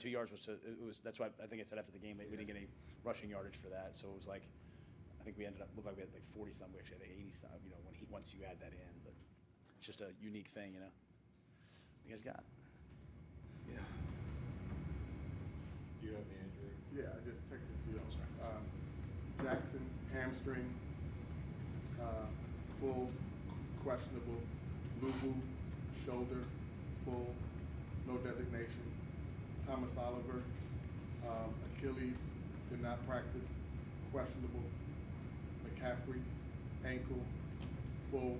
2 yards that's why I think I said after the game we didn't get any rushing yardage for that. So it was like, I think we looked like we had like 40 something. We actually had 80 something. Once you add that in, but it's just a unique thing, You guys got it. Yeah. You have the injury? Yeah, I just texted you. I'm sorry. Jackson, hamstring, full, questionable. Lubu, shoulder, full, no designation. Thomas Oliver, Achilles, did not practice, questionable. McCaffrey, ankle, full,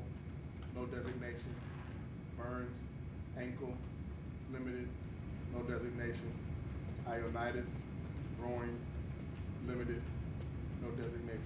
no designation. Burns, ankle, limited, no designation. Ionitis, groin, limited, no designation.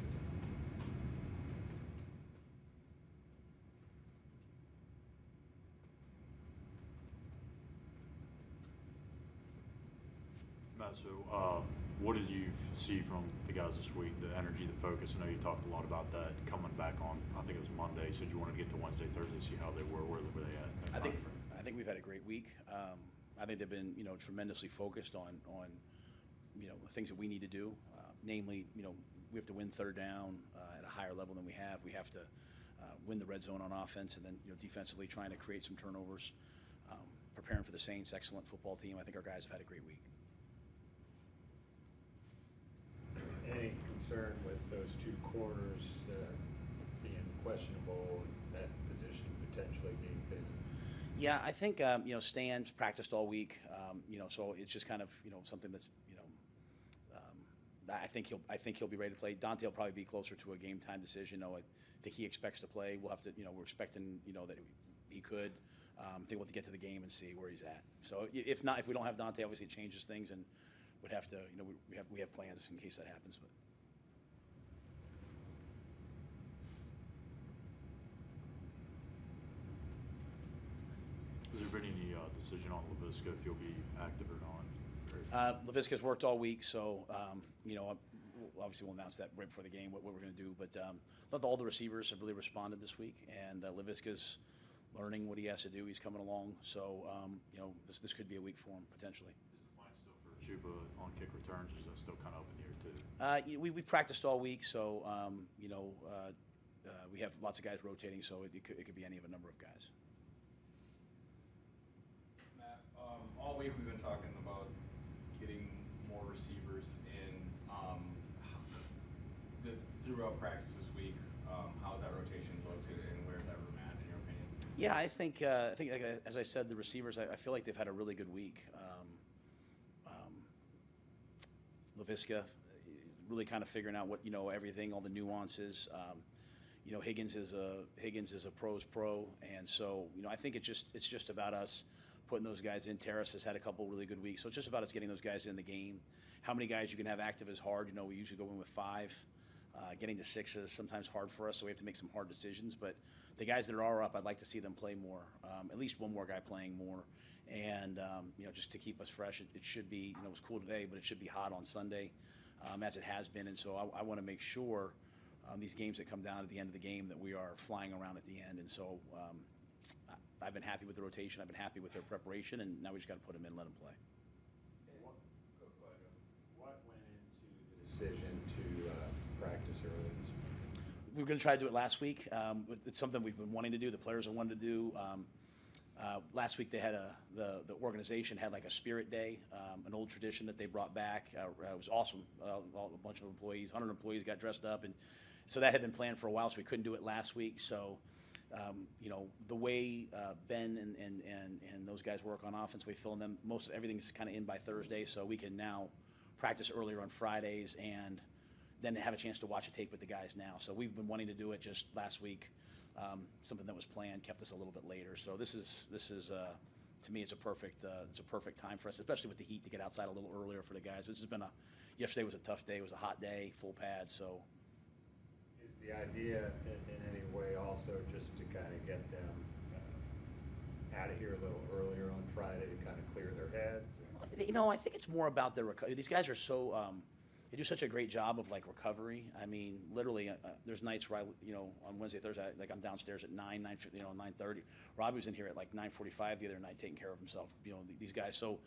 Matt, so what did you see from the guys this week, the energy, the focus? I know you talked a lot about that coming back on, I think it was Monday. You said you wanted to get to Wednesday, Thursday, see how they were. Where were they at? I think we've had a great week. I think they've been, tremendously focused on the things that we need to do. Namely, we have to win third down at a higher level than we have. We have to win the red zone on offense, and then defensively trying to create some turnovers. Preparing for the Saints, excellent football team. I think our guys have had a great week. Any concern with those two corners being questionable, that position potentially being busy? Yeah, I think Stan's practiced all week. So it's just kind of something that's I think he'll be ready to play. Dante will probably be closer to a game time decision. I think he expects to play. We'll have to we're expecting that he could. I think we'll have to get to the game and see where he's at. So if we don't have Dante, obviously it changes things, and would have to we have plans in case that happens. But Has there been any decision on Laviska if he'll be active or not? Laviska's worked all week, so obviously we'll announce that right before the game what we're going to do. But thought all the receivers have really responded this week, and Laviska's learning what he has to do. He's coming along, so this could be a week for him potentially. Is the plan still for Chuba on kick returns, or is that still kind of up in the air too? We practiced all week, so we have lots of guys rotating, so it could be any of a number of guys. Matt, all week we've been talking about getting more receivers in. Throughout practice this week, how's that rotation looked, and where's that room at, in your opinion? Yeah, I think as I said, the receivers, I feel like they've had a really good week. Laviska really kind of figuring out what everything, all the nuances. Higgins is a pro's pro, and so I think it's just about us putting those guys in. Terrace has had a couple really good weeks, so it's just about us getting those guys in the game. How many guys you can have active is hard. We usually go in with 5. Getting to 6 is sometimes hard for us, so we have to make some hard decisions. But the guys that are up, I'd like to see them play more. At least one more guy playing more, and just to keep us fresh. It should be, it was cool today, but it should be hot on Sunday, as it has been. And so I want to make sure these games that come down at the end of the game that we are flying around at the end. And so I've been happy with the rotation. I've been happy with their preparation, and now we just got to put them in, let them play. What went into the decision to practice early this week? We were going to try to do it last week. It's something we've been wanting to do. The players have wanted to do. Last week they had the organization had like a spirit day, an old tradition that they brought back. It was awesome. A bunch of employees, 100 employees got dressed up, and so that had been planned for a while. So we couldn't do it last week. So the way Ben and those guys work on offense, we fill in them. Most of everything's kind of in by Thursday, so we can now practice earlier on Fridays and then have a chance to watch a tape with the guys now. So we've been wanting to do it just last week. Something that was planned kept us a little bit later. So this is to me it's a perfect time for us, especially with the heat, to get outside a little earlier for the guys. This has been yesterday was a tough day. It was a hot day, full pad. So is the idea in any way also just to kind of get them out of here a little earlier on Friday to kind of clear their heads? I think it's more about their recovery. These guys are so they do such a great job of recovery. I mean, literally, there's nights where on Wednesday, Thursday, I'm downstairs at 9:30. Robbie was in here at 9:45 the other night taking care of himself. These guys. So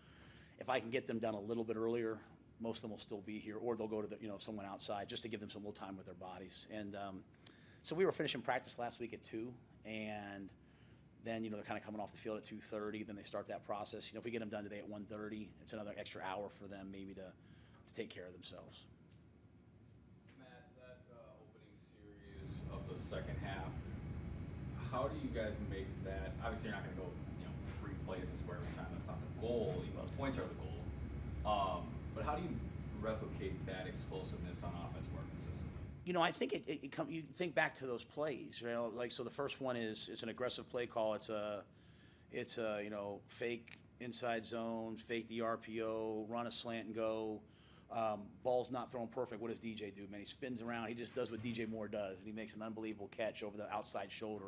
if I can get them done a little bit earlier, most of them will still be here, or they'll go to someone outside just to give them some little time with their bodies. And so we were finishing practice last week at 2, and then they're kind of coming off the field at 2:30. Then they start that process. If we get them done today at 1:30, it's another extra hour for them maybe to take care of themselves. Matt, that opening series of the second half, how do you guys make that? Obviously, you're not going to go 3 plays and square every time. That's not the goal. Points are the goal. But how do you replicate that explosiveness on offense more consistently? I think you think back to those plays, so the first one it's an aggressive play call. It's a fake inside zone, fake the RPO, run a slant and go. Ball's not thrown perfect. What does DJ do, man? He spins around. He just does what DJ Moore does, and he makes an unbelievable catch over the outside shoulder.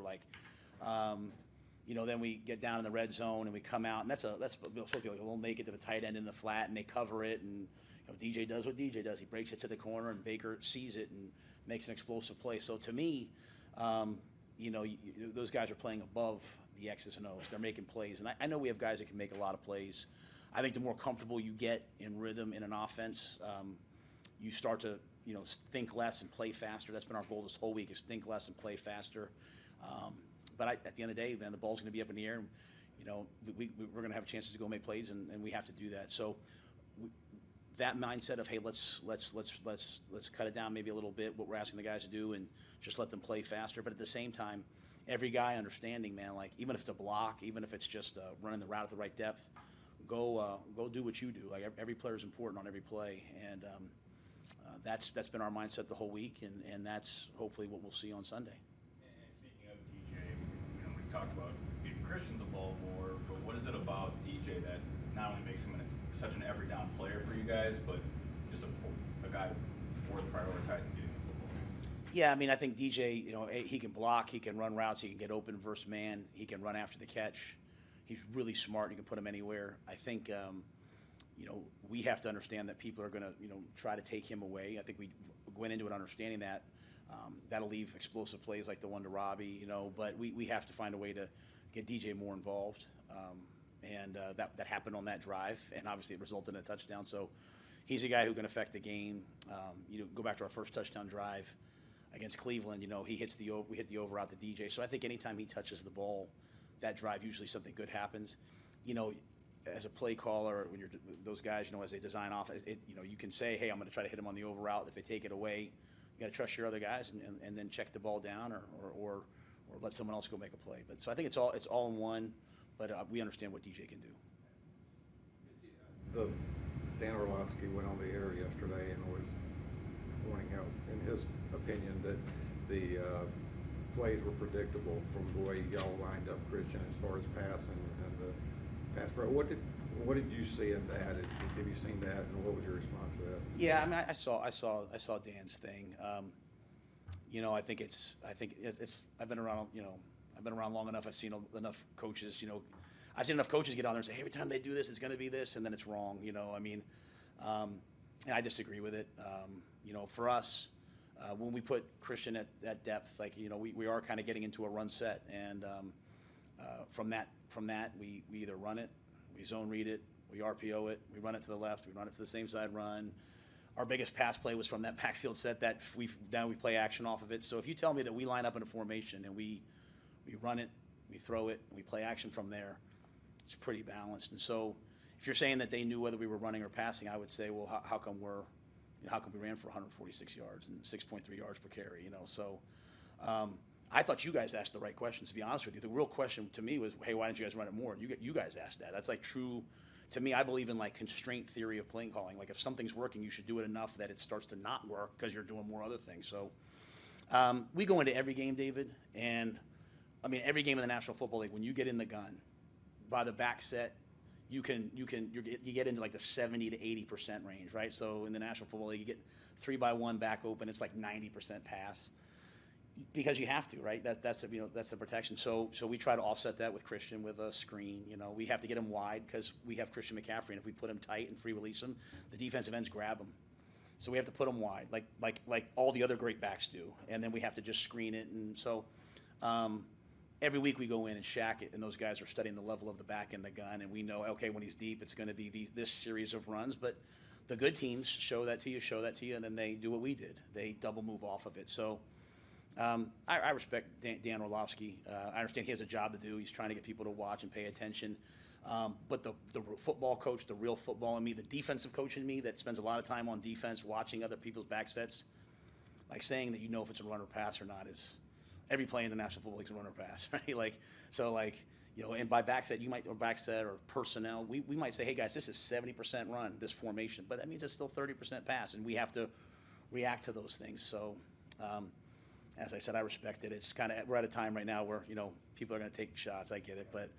Then we get down in the red zone and we come out, and that's supposed to be like a little naked to the tight end in the flat, and they cover it, and DJ does what DJ does. He breaks it to the corner, and Baker sees it and makes an explosive play. So to me, those guys are playing above the X's and O's. They're making plays, and I know we have guys that can make a lot of plays. I think the more comfortable you get in rhythm in an offense, you start to think less and play faster. That's been our goal this whole week, is think less and play faster. But at the end of the day, man, the ball's going to be up in the air, and we're going to have chances to go make plays, and we have to do that. So that mindset of, hey, let's cut it down maybe a little bit, what we're asking the guys to do, and just let them play faster. But at the same time, every guy understanding, man, even if it's a block, even if it's just running the route at the right depth, go do what you do. Every player is important on every play, and that's been our mindset the whole week, and that's hopefully what we'll see on Sunday. And speaking of DJ, we've talked about getting Christian the ball more, but what is it about DJ that not only makes him such an every down player for you guys, but just a guy worth prioritizing getting the football? Yeah, I think DJ, he can block, he can run routes, he can get open versus man, he can run after the catch. He's really smart. You can put him anywhere. I think, we have to understand that people are going to, try to take him away. I think we went into it understanding that. That'll leave explosive plays like the one to Robbie, but we have to find a way to get DJ more involved. And that happened on that drive, and obviously it resulted in a touchdown. So he's a guy who can affect the game. Go back to our first touchdown drive against Cleveland. We hit the over out to DJ. So I think anytime he touches the ball, that drive usually something good happens. As a play caller, when you're those guys, as they design off, you can say, hey, I'm going to try to hit him on the over route. If they take it away, you got to trust your other guys and then check the ball down or let someone else go make a play. But so I think it's all in one. But we understand what DJ can do. Dan Orlowski went on the air yesterday and was pointing out, in his opinion, that the plays were predictable from the way y'all lined up Christian as far as passing and the pass pro. What did you see in that? Have you seen that, and what was your response to that? Yeah, I saw Dan's thing. I think it's. I've been around. I've been around long enough. I've seen enough coaches. I've seen enough coaches get on there and say, hey, every time they do this, it's going to be this, and then it's wrong. And I disagree with it. For us, when we put Christian at that depth, we are kind of getting into a run set, and from that we either run it, we zone read it, we RPO it, we run it to the left, we run it to the same side run. Our biggest pass play was from that backfield set that we play action off of it. So if you tell me that we line up in a formation and we run it, we throw it, and we play action from there, it's pretty balanced. And so if you're saying that they knew whether we were running or passing, I would say, well, how come we ran for 146 yards and 6.3 yards per carry? So I thought you guys asked the right questions, to be honest with you. The real question to me was, hey, why didn't you guys run it more? You guys asked that. That's true. To me, I believe in constraint theory of play calling. If something's working, you should do it enough that it starts to not work because you're doing more other things. So we go into every game, David, and every game in the National Football League, when you get in the gun, by the back set, you get into the 70 to 80% range, right? So in the National Football League, you get 3-by-1 back open, it's 90% pass, because you have to, right? That's the protection. So we try to offset that with Christian with a screen. We have to get him wide because we have Christian McCaffrey, and if we put him tight and free release him, the defensive ends grab him. So we have to put him wide, like all the other great backs do, and then we have to just screen it, and so. every week we go in and shack it, and those guys are studying the level of the back and the gun, and we know, okay, when he's deep, it's going to be this series of runs. But the good teams show that to you, and then they do what we did. They double move off of it. So I respect Dan Orlovsky. I understand he has a job to do. He's trying to get people to watch and pay attention. But the football coach, the real football in me, the defensive coach in me that spends a lot of time on defense watching other people's back sets, like saying that you know if it's a run or pass or not is every play in the National Football League is a run or pass, right? Like, so like, you know, and by back set, or back set or personnel, we might say, hey guys, this is 70% run, this formation, but that means it's still 30% pass, and we have to react to those things. So, as I said, I respect it. It's kind of, we're at a time right now where, you know, people are going to take shots. I get it, but,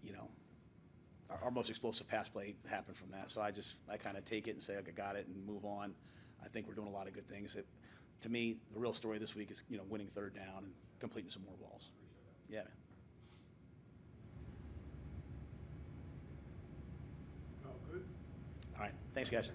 you know, our most explosive pass play happened from that. So I kind of take it and say, okay, got it, and move on. I think we're doing a lot of good things. To me, the real story this week is, you know, winning third down and completing some more balls. Yeah, man. Oh, good. All right. Thanks, guys.